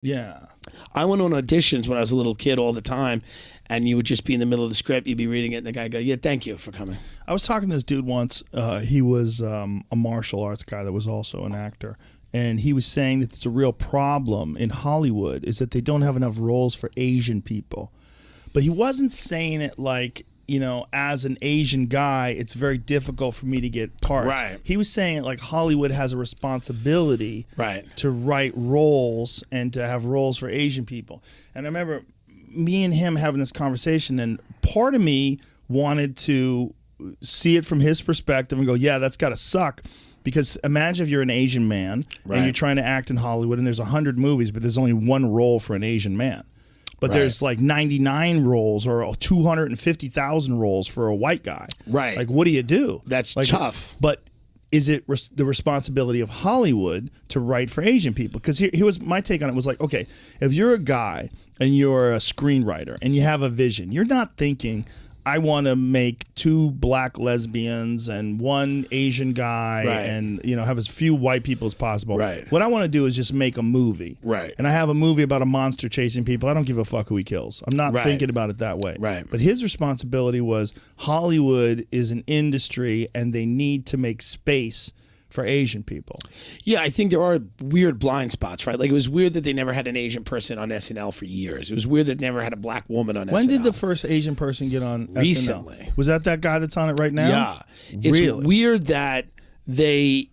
Yeah. I went on auditions when I was a little kid all the time, and you would just be in the middle of the script, you'd be reading it, and the guy would go, yeah, thank you for coming. I was talking to this dude once. He was a martial arts guy that was also an actor. And he was saying that it's a real problem in Hollywood is that they don't have enough roles for Asian people. But he wasn't saying it like, as an Asian guy, it's very difficult for me to get parts. Right. He was saying it like Hollywood has a responsibility to write roles and to have roles for Asian people. And I remember me and him having this conversation, and part of me wanted to see it from his perspective and go, yeah, that's got to suck. Because imagine if you're an Asian man and you're trying to act in Hollywood and there's 100 movies, but there's only one role for an Asian man. But there's like 99 roles or 250,000 roles for a white guy. Right. Like, what do you do? That's like, tough. But is it the responsibility of Hollywood to write for Asian people? Because here was my take on it was like, okay, if you're a guy and you're a screenwriter and you have a vision, you're not thinking, I want to make 2 black lesbians and 1 Asian guy and, have as few white people as possible. Right. What I want to do is just make a movie. Right. And I have a movie about a monster chasing people. I don't give a fuck who he kills. I'm not thinking about it that way. Right. But his responsibility was Hollywood is an industry and they need to make space for Asian people. Yeah, I think there are weird blind spots, right? Like, it was weird that they never had an Asian person on SNL for years. It was weird that they never had a black woman on SNL. When did the first Asian person get on Recently. SNL? Was that guy that's on it right now? Yeah. It's weird that they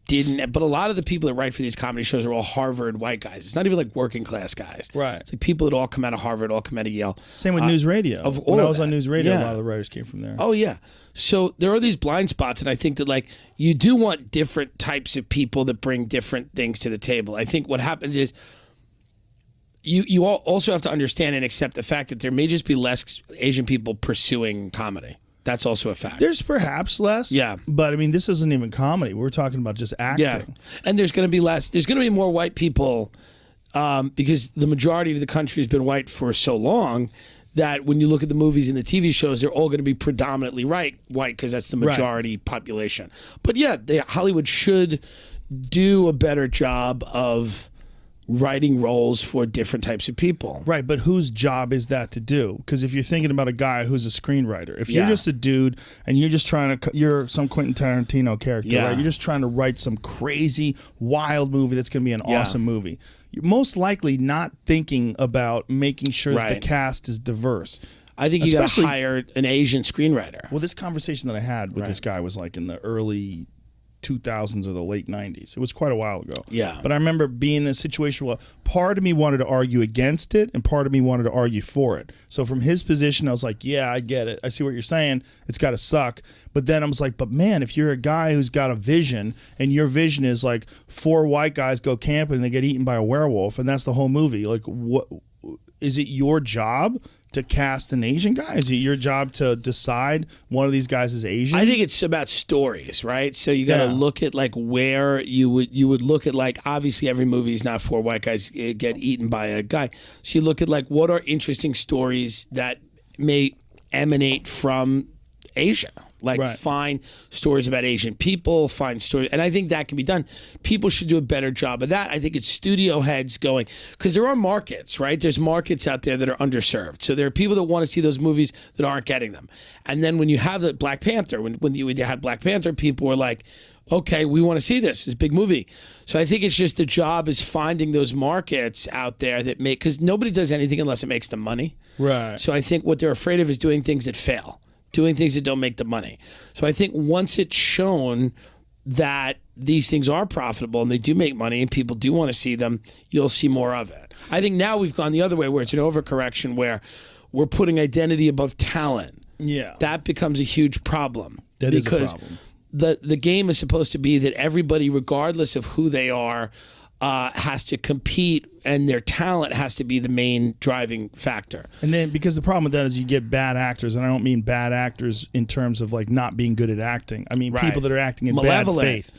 didn't, but a lot of the people that write for these comedy shows are all Harvard white guys. It's not even like working class guys. Right. It's like people that all come out of Harvard, all come out of Yale. Same with News Radio. When I was on News Radio, a lot of the writers came from there. Oh, yeah. So there are these blind spots, and I think that, like, you do want different types of people that bring different things to the table. I think what happens is you also have to understand and accept the fact that there may just be less Asian people pursuing comedy. That's also a fact. There's perhaps less. Yeah. But, I mean, this isn't even comedy. We're talking about just acting. Yeah. And there's going to be less. There's going to be more white people because the majority of the country has been white for so long that when you look at the movies and the TV shows, they're all going to be predominantly white because that's the majority population. But yeah, Hollywood should do a better job of writing roles for different types of people. Right, but whose job is that to do? Because if you're thinking about a guy who's a screenwriter, if you're just a dude and you're just trying to, you're some Quentin Tarantino character, right? You're just trying to write some crazy, wild movie that's going to be an awesome movie. You're most likely not thinking about making sure that the cast is diverse. I think you got to hire an Asian screenwriter. Well, this conversation that I had with this guy was like in the early 2000s or the late 90s. It was quite a while ago. Yeah. But I remember being in a situation where part of me wanted to argue against it and part of me wanted to argue for it. So from his position, I was like, yeah, I get it. I see what you're saying. It's got to suck. But then I was like, but man, if you're a guy who's got a vision and your vision is like 4 white guys go camping and they get eaten by a werewolf and that's the whole movie, like, what is it your job to cast an Asian guy? Is it your job to decide one of these guys is Asian? I think it's about stories, right? So you got to look at like where you would look at, like, obviously every movie is not 4 white guys get eaten by a guy. So you look at like what are interesting stories that may emanate from Asia. Like find stories about Asian people, find stories, and I think that can be done. People should do a better job of that. I think it's studio heads going, because there are markets, right? There's markets out there that are underserved. So there are people that want to see those movies that aren't getting them. And then when you have the Black Panther, when you had Black Panther, people were like, okay, we want to see this. It's a big movie. So I think it's just the job is finding those markets out there that make, because nobody does anything unless it makes them money. Right. So I think what they're afraid of is doing things that fail. Doing things that don't make the money. So I think once it's shown that these things are profitable and they do make money and people do want to see them, you'll see more of it. I think now we've gone the other way where it's an overcorrection where we're putting identity above talent. Yeah. That becomes a huge problem. That is a problem. The game is supposed to be that everybody, regardless of who they are, has to compete, and their talent has to be the main driving factor. And then, because the problem with that is you get bad actors, and I don't mean bad actors in terms of like not being good at acting. I mean people that are acting in bad faith.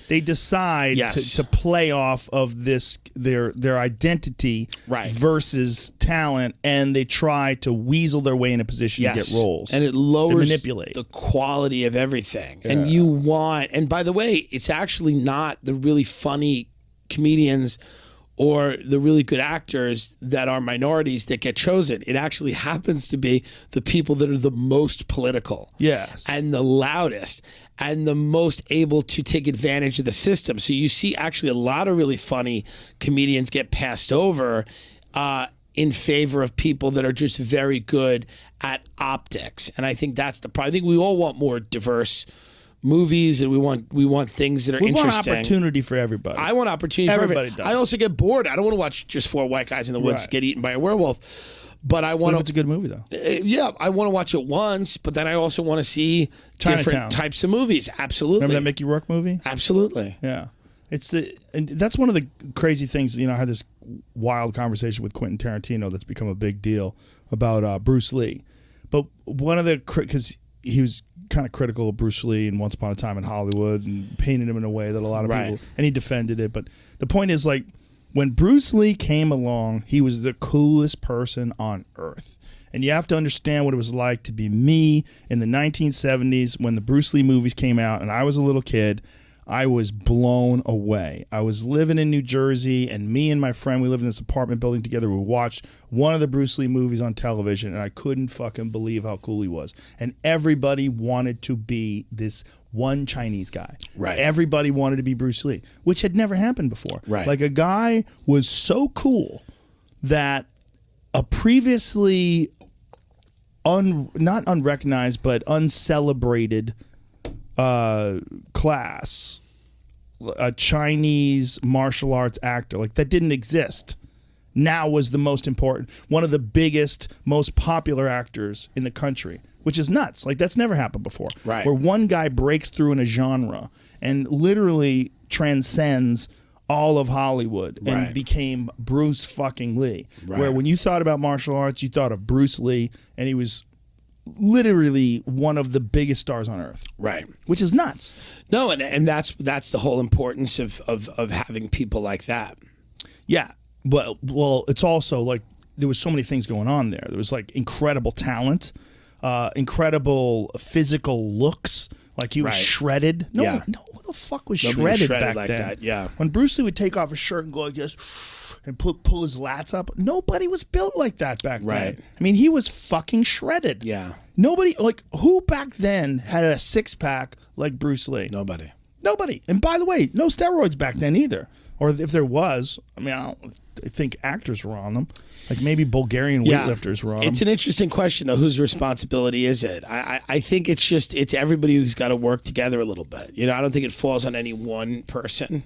They decide to play off of this their identity versus talent, and they try to weasel their way in a position to get roles. And it lowers manipulate the quality of everything. Yeah. And you want, and by the way, it's actually not the really funny comedians or the really good actors that are minorities that get chosen. It actually happens to be the people that are the most political. Yes. And the loudest and the most able to take advantage of the system. So you see actually a lot of really funny comedians get passed over in favor of people that are just very good at optics. And I think that's the problem. I think we all want more diverse movies, and we want things that are interesting. We want opportunity for everybody. I want opportunity for everybody. Does. I also get bored. I don't want to watch just four white guys in the woods get eaten by a werewolf. But I want to. It's a good movie, though. Yeah, I want to watch it once, but then I also want to see different types of movies. Absolutely. Remember that Mickey Rourke movie? Absolutely. Yeah. And that's one of the crazy things. I had this wild conversation with Quentin Tarantino that's become a big deal about Bruce Lee. But one of the, because he was kind of critical of Bruce Lee and Once Upon a Time in Hollywood and painted him in a way that a lot of people, and he defended it. But the point is, like, when Bruce Lee came along, he was the coolest person on earth. And you have to understand what it was like to be me in the 1970s when the Bruce Lee movies came out and I was a little kid. I was blown away. I was living in New Jersey, and me and my friend, we lived in this apartment building together. We watched one of the Bruce Lee movies on television, and I couldn't fucking believe how cool he was. And everybody wanted to be this one Chinese guy. Right. Everybody wanted to be Bruce Lee, which had never happened before. Right. Like, a guy was so cool that a previously not unrecognized but uncelebrated class, a Chinese martial arts actor, like, that didn't exist, now was the most important, one of the biggest, most popular actors in the country, which is nuts. Like, that's never happened before. Right. Where one guy breaks through in a genre and literally transcends all of Hollywood and became Bruce fucking Lee. Right. Where when you thought about martial arts, you thought of Bruce Lee, and he was literally one of the biggest stars on earth. Right. Which is nuts. No, and that's the whole importance of having people like that. Yeah. Well, it's also like there was so many things going on there. There was like incredible talent, incredible physical looks. Like, he was shredded. No, who the fuck was shredded back like then? That, yeah. When Bruce Lee would take off his shirt and go like this and pull his lats up, nobody was built like that back then. I mean, he was fucking shredded. Yeah. Nobody, like, who back then had a six-pack like Bruce Lee? Nobody. And by the way, no steroids back then either. Or if there was, I mean, I think actors were on them. Like, maybe Bulgarian weightlifters were on them. It's an interesting question, though. Whose responsibility is it? I think it's everybody who's got to work together a little bit. I don't think it falls on any one person.